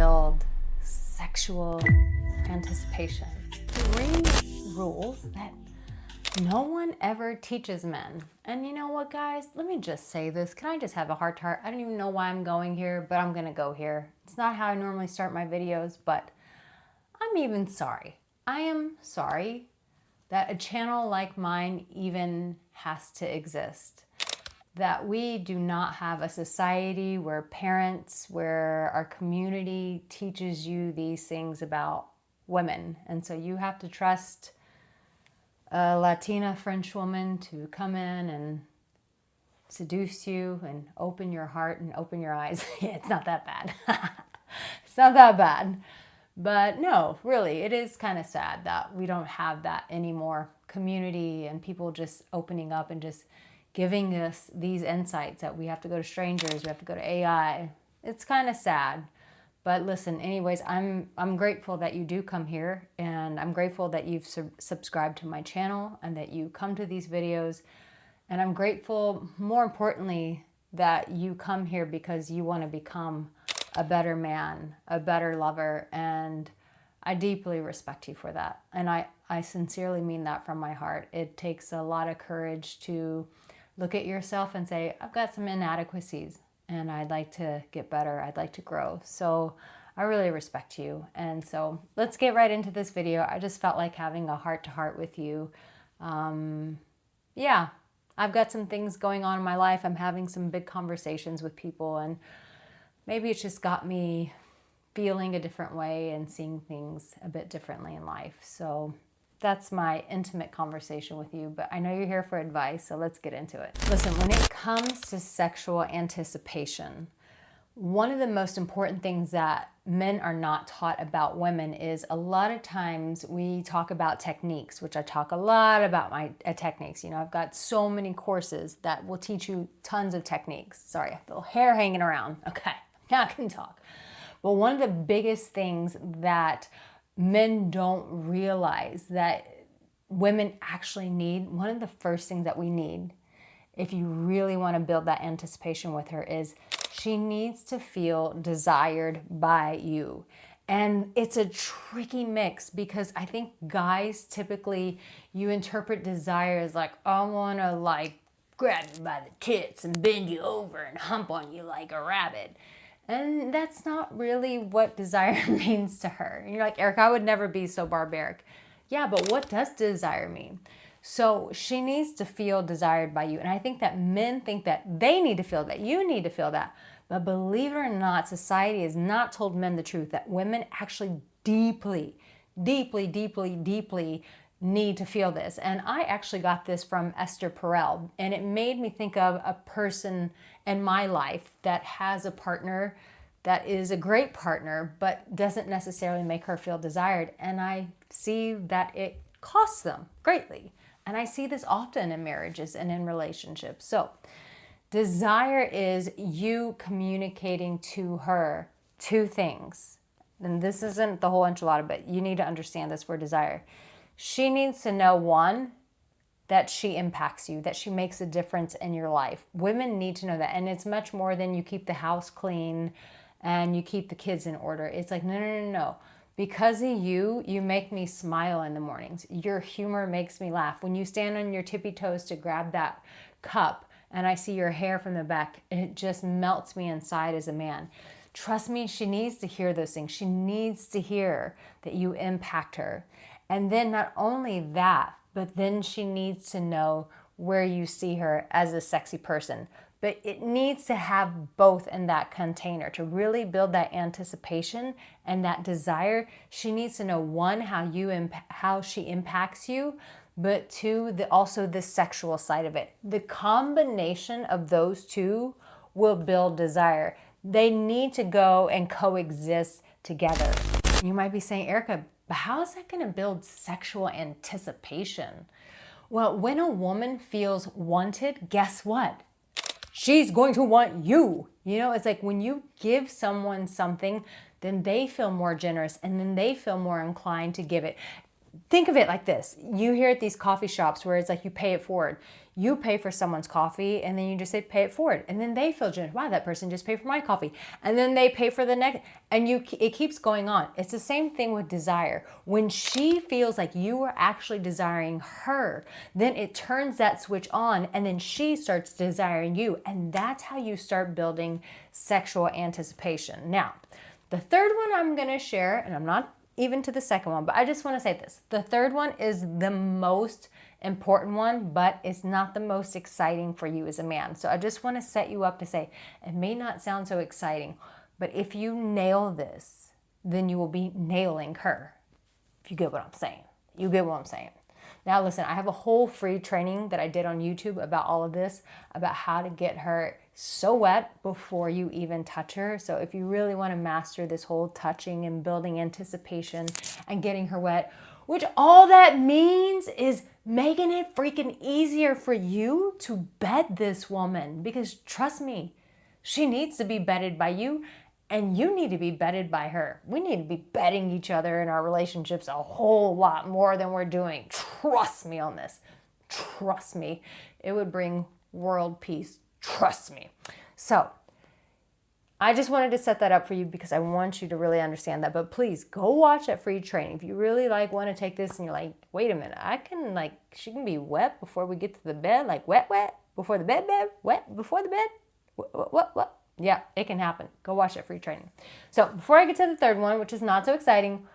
build sexual anticipation. 3 rules that no one ever teaches men. And you know what, guys? Let me just say this. Can I just have a heart to heart? I don't even know why I'm going here, but I'm gonna go here. It's not how I normally start my videos, but I'm even sorry. I am sorry that a channel like mine even has to exist. That we do not have a society where parents, where our community teaches you these things about women. And so you have to trust a Latina French woman to come in and seduce you and open your heart and open your eyes. Yeah, it's not that bad. It's not that bad. But no, really, it is kind of sad that we don't have that anymore. Community and people just opening up and just giving us these insights that we have to go to strangers, we have to go to AI. It's kind of sad. But listen, anyways, I'm grateful that you do come here, and I'm grateful that you've subscribed to my channel and that you come to these videos. And I'm grateful, more importantly, that you come here because you want to become a better man, a better lover, and I deeply respect you for that. And I sincerely mean that from my heart. It takes a lot of courage to look at yourself and say, I've got some inadequacies and I'd like to get better. I'd like to grow. So I really respect you. And so let's get right into this video. I just felt like having a heart-to-heart with you. Yeah, I've got some things going on in my life. I'm having some big conversations with people, and maybe it's just got me feeling a different way and seeing things a bit differently in life. So that's my intimate conversation with you, but I know you're here for advice, so let's get into it. Listen, when it comes to sexual anticipation, one of the most important things that men are not taught about women is a lot of times we talk about techniques, which I talk a lot about my techniques. You know, I've got so many courses that will teach you tons of techniques. Sorry, I have a little hair hanging around. Okay, now I can talk. But one of the biggest things that men don't realize that women actually need, one of the first things that we need, if you really want to build that anticipation with her, is she needs to feel desired by you. And it's a tricky mix because I think guys typically, you interpret desire as like, I want to like grab you by the tits and bend you over and hump on you like a rabbit. And that's not really what desire means to her. And you're like, Arica, I would never be so barbaric. Yeah, but what does desire mean? So she needs to feel desired by you. And I think that men think that they need to feel that, you need to feel that. But believe it or not, society has not told men the truth, that women actually deeply, deeply, deeply, deeply need to feel this. And I actually got this from Esther Perel, and it made me think of a person in my life that has a partner that is a great partner, but doesn't necessarily make her feel desired. And I see that it costs them greatly. And I see this often in marriages and in relationships. So desire is you communicating to her 2 things. And this isn't the whole enchilada, but you need to understand this for desire. She needs to know, 1, that she impacts you, that she makes a difference in your life. Women need to know that. And it's much more than you keep the house clean and you keep the kids in order. It's like, no, no, no, no. Because of you, you make me smile in the mornings. Your humor makes me laugh. When you stand on your tippy toes to grab that cup and I see your hair from the back, it just melts me inside as a man. Trust me, she needs to hear those things. She needs to hear that you impact her. And then not only that, but then she needs to know where you see her as a sexy person. But it needs to have both in that container to really build that anticipation and that desire. She needs to know, 1, how she impacts you, but 2, also the sexual side of it. The combination of those 2 will build desire. They need to go and coexist together. You might be saying, Arica, but how is that going to build sexual anticipation? Well, when a woman feels wanted, guess what? She's going to want you. You know, it's like when you give someone something, then they feel more generous and then they feel more inclined to give it. Think of it like this. You hear at these coffee shops where it's like you pay it forward. You pay for someone's coffee and then you just say, pay it forward. And then they feel generous. Wow, that person just paid for my coffee. And then they pay for the next, and it keeps going on. It's the same thing with desire. When she feels like you are actually desiring her, then it turns that switch on and then she starts desiring you. And that's how you start building sexual anticipation. Now, the third one I'm going to share, and I'm not even to the second one, but I just want to say this. The third one is the most important one, but it's not the most exciting for you as a man. So I just want to set you up to say, it may not sound so exciting, but if you nail this, then you will be nailing her. If you get what I'm saying. You get what I'm saying. Now listen, I have a whole free training that I did on YouTube about all of this, about how to get her so wet before you even touch her. So if you really want to master this whole touching and building anticipation and getting her wet, which all that means is making it freaking easier for you to bed this woman. Because trust me, she needs to be bedded by you and you need to be bedded by her. We need to be bedding each other in our relationships a whole lot more than we're doing. Trust me on this. Trust me. It would bring world peace. Trust me. So I just wanted to set that up for you because I want you to really understand that. But please go watch that free training. If you really want to take this and you're like, wait a minute, she can be wet before we get to the bed, like wet before the bed, wet before the bed. What? Yeah, it can happen. Go watch that free training. So before I get to the third one, which is not so exciting,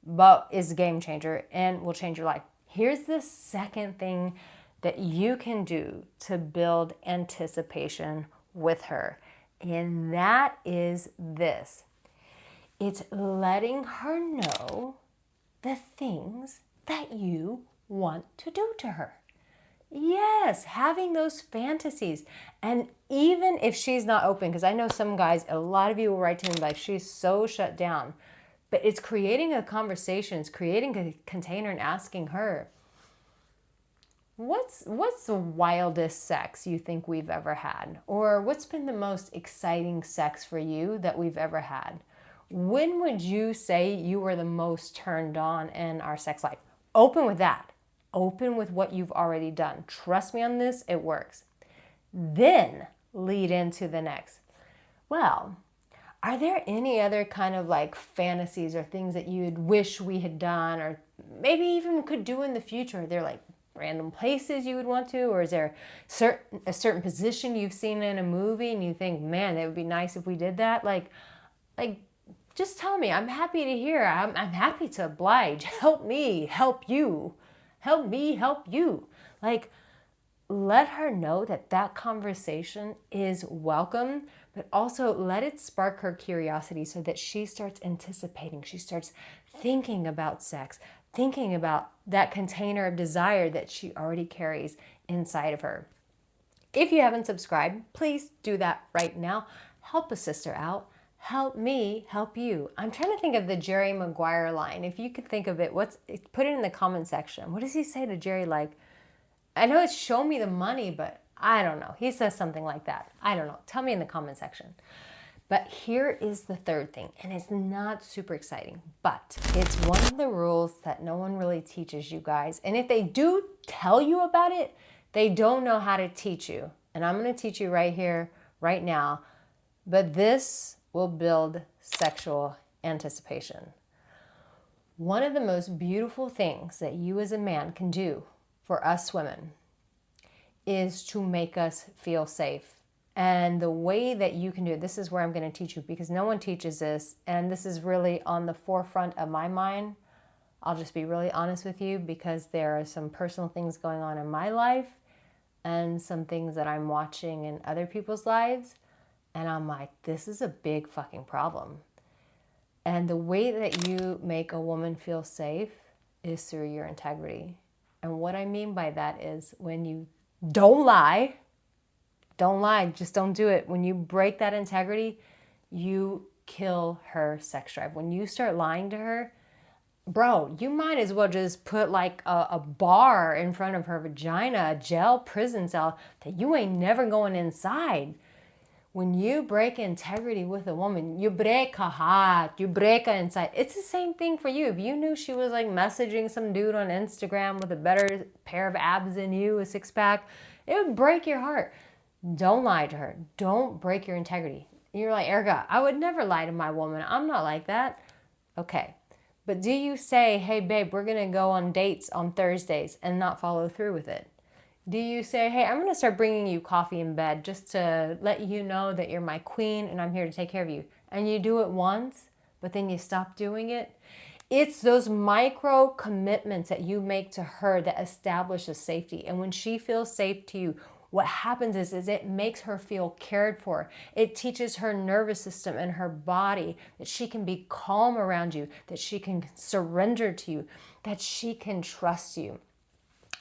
but is a game changer and will change your life. Here's the second thing that you can do to build anticipation with her. And that is this. It's letting her know the things that you want to do to her. Yes, having those fantasies. And even if she's not open, because I know some guys, a lot of you will write to me like, she's so shut down. But it's creating a conversation. It's creating a container and asking her, what's the wildest sex you think we've ever had? Or what's been the most exciting sex for you that we've ever had? When would you say you were the most turned on in our sex life? Open with that. Open with what you've already done. Trust me on this, it works. Then lead into the next. Well, are there any other kind of fantasies or things that you'd wish we had done or maybe even could do in the future? They're random places you would want to, or is there a certain position you've seen in a movie and you think, man, that would be nice if we did that? Just tell me. I'm happy to hear. I'm happy to oblige. Help me, help you. Help me, help you. Let her know that conversation is welcome, but also let it spark her curiosity so that she starts anticipating. She starts thinking about sex, thinking about that container of desire that she already carries inside of her. If you haven't subscribed, please do that right now. Help a sister out. Help me help you. I'm trying to think of the Jerry Maguire line. If you could think of it, put it in the comment section. What does he say to Jerry? I know it's show me the money, but I don't know. He says something like that. I don't know. Tell me in the comment section. But here is the third thing, and it's not super exciting, but it's one of the rules that no one really teaches you guys. And if they do tell you about it, they don't know how to teach you. And I'm going to teach you right here, right now. But this will build sexual anticipation. One of the most beautiful things that you as a man can do for us women is to make us feel safe. And the way that you can do it, this is where I'm going to teach you because no one teaches this. And this is really on the forefront of my mind. I'll just be really honest with you because there are some personal things going on in my life and some things that I'm watching in other people's lives. And I'm like, this is a big fucking problem. And the way that you make a woman feel safe is through your integrity. And what I mean by that is when you don't lie, just don't do it. When you break that integrity, you kill her sex drive. When you start lying to her, bro, you might as well just put a bar in front of her vagina, a jail prison cell that you ain't never going inside. When you break integrity with a woman, you break her heart, you break her inside. It's the same thing for you. If you knew she was messaging some dude on Instagram with a better pair of abs than you, a six-pack, It would break your heart. Don't lie to her. Don't break your integrity. You're like, Erica, I would never lie to my woman. I'm not like that. Okay. But do you say, hey, babe, we're going to go on dates on Thursdays and not follow through with it? Do you say, hey, I'm going to start bringing you coffee in bed just to let you know that you're my queen and I'm here to take care of you? And you do it once, but then you stop doing it? It's those micro commitments that you make to her that establishes safety. And when she feels safe to you, what happens is it makes her feel cared for. It teaches her nervous system and her body that she can be calm around you, that she can surrender to you, that she can trust you.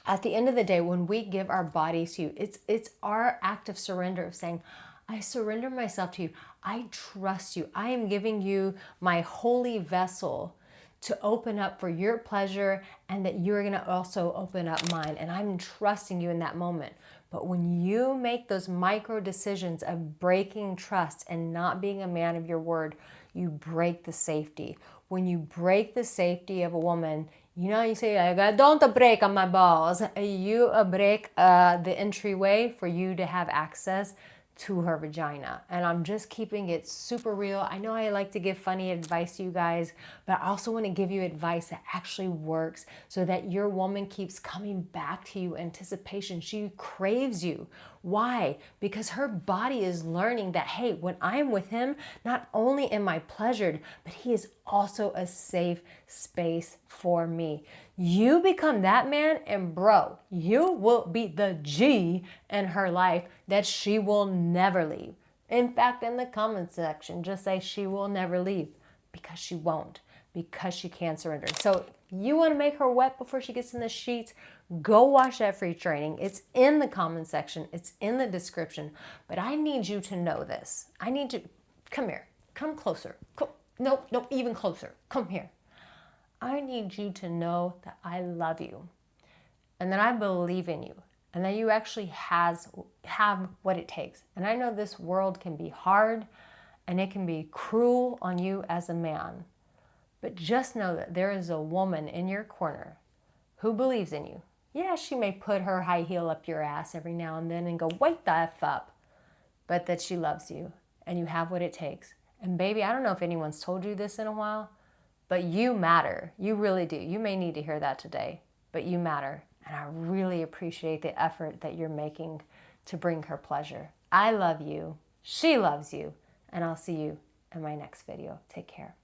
At the end of the day, when we give our bodies to you, it's our act of surrender, of saying, I surrender myself to you. I trust you. I am giving you my holy vessel to open up for your pleasure, and that you're going to also open up mine. And I'm trusting you in that moment. But when you make those micro decisions of breaking trust and not being a man of your word, you break the safety. When you break the safety of a woman, you know, you say, don't break on my balls. You break the entryway for you to have access to her vagina. And I'm just keeping it super real. I know I like to give funny advice to you guys, but I also want to give you advice that actually works so that your woman keeps coming back to you in anticipation. She craves you. Why? Because her body is learning that, hey, when I'm with him, not only am I pleasured, but he is also a safe space for me. You become that man, and bro, you will be the G in her life that she will never leave. In fact, in the comment section, just say she will never leave, because she won't, because she can't surrender. So you want to make her wet before she gets in the sheets? Go watch that free training. It's in the comment section. It's in the description. But I need you to know this. I need you, come here, come closer. No, even closer. Come here. I need you to know that I love you and that I believe in you and that you actually have what it takes. And I know this world can be hard and it can be cruel on you as a man. But just know that there is a woman in your corner who believes in you. Yeah, she may put her high heel up your ass every now and then and go, wake the F up. But that she loves you and you have what it takes. And baby, I don't know if anyone's told you this in a while, but you matter. You really do. You may need to hear that today, but you matter. And I really appreciate the effort that you're making to bring her pleasure. I love you. She loves you. And I'll see you in my next video. Take care.